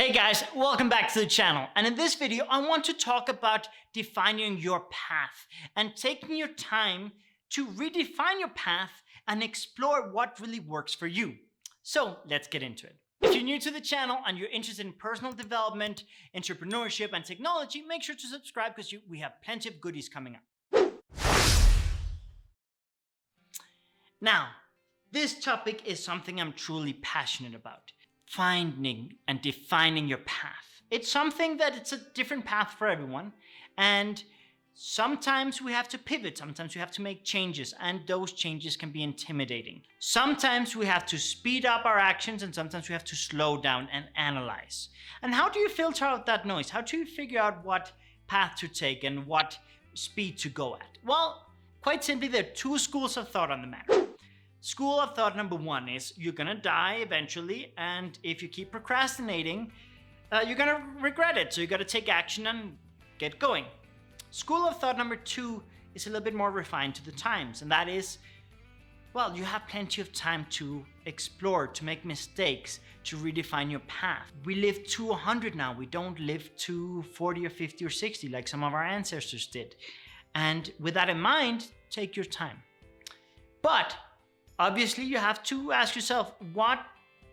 Hey guys, welcome back to the channel. And in this video, I want to talk about defining your path and taking your time to redefine your path and explore what really works for you. So let's get into it. If you're new to the channel and you're interested in personal development, entrepreneurship, and technology, make sure to subscribe because we have plenty of goodies coming up. Now, this topic is something I'm truly passionate about. Finding and defining your path. It's something that it's a different path for everyone, and sometimes we have to pivot, sometimes we have to make changes, and those changes can be intimidating. Sometimes we have to speed up our actions, and sometimes we have to slow down and analyze. And how do you filter out that noise? How do you figure out what path to take and what speed to go at? Well, quite simply, there are two schools of thought on the matter. School of thought number one is you're gonna die eventually, and if you keep procrastinating, you're gonna regret it. So you gotta take action and get going. School of thought number two is a little bit more refined to the times, and that is, well, you have plenty of time to explore, to make mistakes, to redefine your path. We live to 100 now. We don't live to 40 or 50 or 60 like some of our ancestors did. And with that in mind, take your time. But obviously, you have to ask yourself, what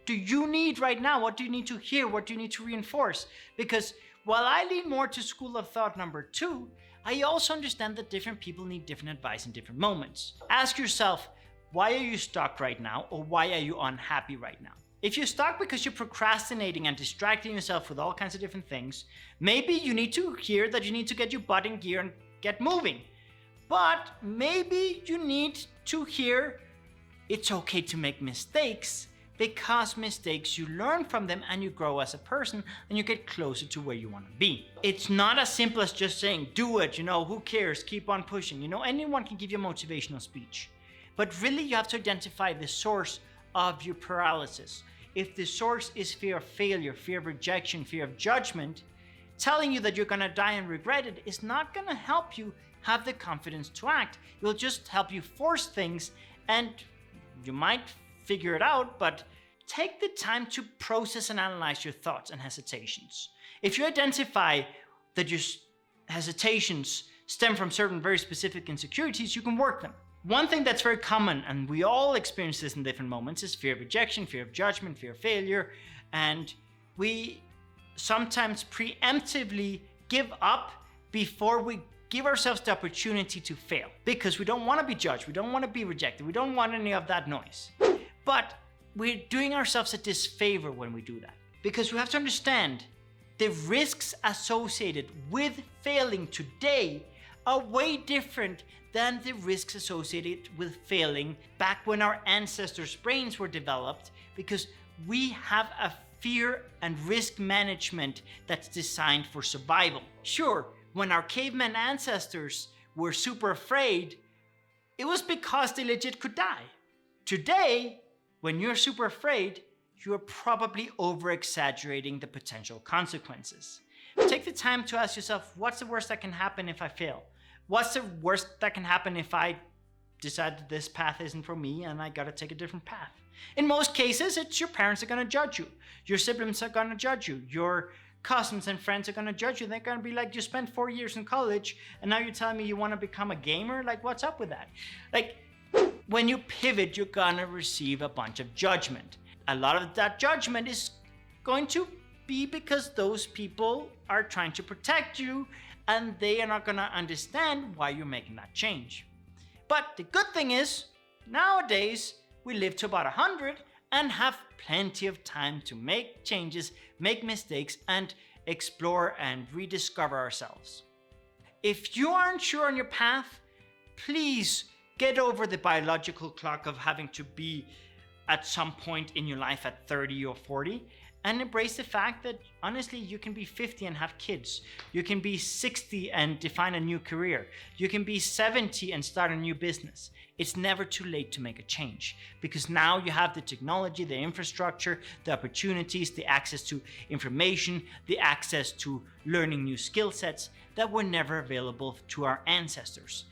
do you need right now? What do you need to hear? What do you need to reinforce? Because while I lean more to school of thought number two, I also understand that different people need different advice in different moments. Ask yourself, why are you stuck right now? Or why are you unhappy right now? If you're stuck because you're procrastinating and distracting yourself with all kinds of different things, maybe you need to hear that you need to get your butt in gear and get moving. But maybe you need to hear it's okay to make mistakes, because mistakes, you learn from them and you grow as a person and you get closer to where you want to be. It's not as simple as just saying, do it, who cares, keep on pushing. Anyone can give you a motivational speech. But really you have to identify the source of your paralysis. If the source is fear of failure, fear of rejection, fear of judgment, telling you that you're gonna die and regret it is not gonna help you have the confidence to act. It will just help you force things, and you might figure it out, but take the time to process and analyze your thoughts and hesitations. If you identify that your hesitations stem from certain very specific insecurities, you can work them. One thing that's very common, and we all experience this in different moments, is fear of rejection, fear of judgment, fear of failure, and we sometimes preemptively give up before we give ourselves the opportunity to fail, because we don't want to be judged, we don't want to be rejected, we don't want any of that noise. But we're doing ourselves a disfavor when we do that, because we have to understand the risks associated with failing today are way different than the risks associated with failing back when our ancestors' brains were developed, because we have a fear and risk management that's designed for survival. Sure, when our caveman ancestors were super afraid, it was because they legit could die. Today, when you're super afraid, you're probably over-exaggerating the potential consequences. Take the time to ask yourself, what's the worst that can happen if I fail? What's the worst that can happen if I decide that this path isn't for me and I gotta take a different path? In most cases, it's your parents are gonna judge you. Your siblings are gonna judge you. Your cousins and friends are gonna judge you. They're gonna be like, you spent 4 years in college and now you're telling me you wanna become a gamer? Like, what's up with that? Like, when you pivot, you're gonna receive a bunch of judgment. A lot of that judgment is going to be because those people are trying to protect you and they are not gonna understand why you're making that change. But the good thing is, nowadays, we live to about 100 and have plenty of time to make changes, make mistakes, and explore and rediscover ourselves. If you aren't sure on your path, please get over the biological clock of having to be at some point in your life at 30 or 40, and embrace the fact that honestly, you can be 50 and have kids. You can be 60 and define a new career. You can be 70 and start a new business. It's never too late to make a change, because now you have the technology, the infrastructure, the opportunities, the access to information, the access to learning new skill sets that were never available to our ancestors.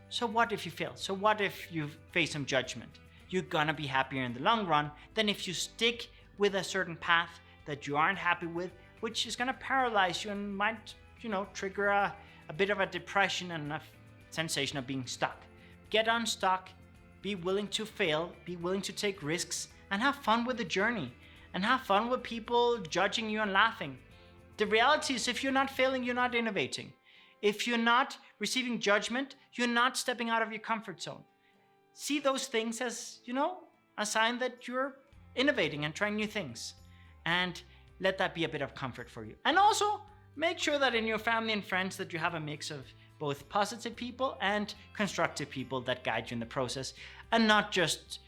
So what if you fail? So what if you face some judgment? You're gonna be happier in the long run than if you stick with a certain path that you aren't happy with, which is going to paralyze you and might, trigger a bit of a depression and a sensation of being stuck. Get unstuck, be willing to fail, be willing to take risks, and have fun with the journey. And have fun with people judging you and laughing. The reality is, if you're not failing, you're not innovating. If you're not receiving judgment, you're not stepping out of your comfort zone. See those things as, a sign that you're innovating and trying new things. And let that be a bit of comfort for you. And also, make sure that in your family and friends that you have a mix of both positive people and constructive people that guide you in the process, and not just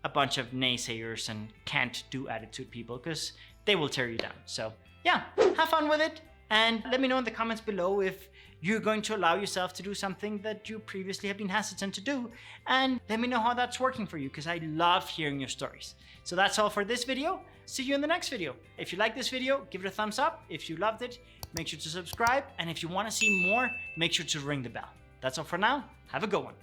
a bunch of naysayers and can't do attitude people, because they will tear you down. So yeah, have fun with it, and let me know in the comments below if you're going to allow yourself to do something that you previously have been hesitant to do, and let me know how that's working for you, because I love hearing your stories. So that's all for this video. See you in the next video. If you like this video, give it a thumbs up. If you loved it, make sure to subscribe, and if you want to see more, make sure to ring the bell. That's all for now. Have a good one.